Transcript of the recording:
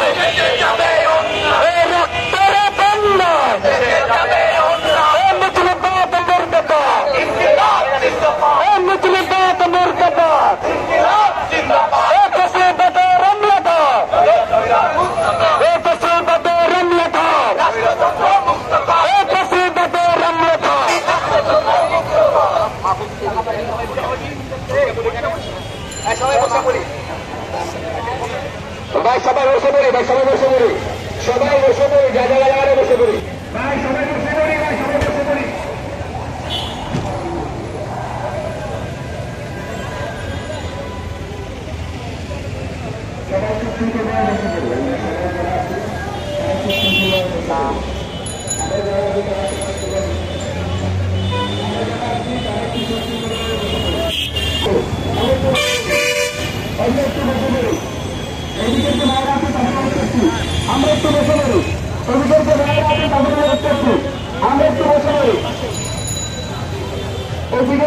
এই রক্তের বন্যায় এই মুসলিমবাদ মুর্দাবাদ, এই মুসলিমবাদ মুর্দাবাদ, এই ফ্যাসিবাদের আমলাদার, এই ফ্যাসিবাদের আমলাদার, এই ফ্যাসিবাদের আমলাদার। ভাই সবাই বসে পড়ি, ভাই সবাই বসে পড়ি, সবাই বসে পড়ি, যা জায়গা জায়গায় বসে পড়ি, ভাই সবাই বসে পড়ি, ভাই সবাই বসে পড়ি। আমরা একটু বসে পড়ি, আমরা একটু বসে পড়ি, ওদিকে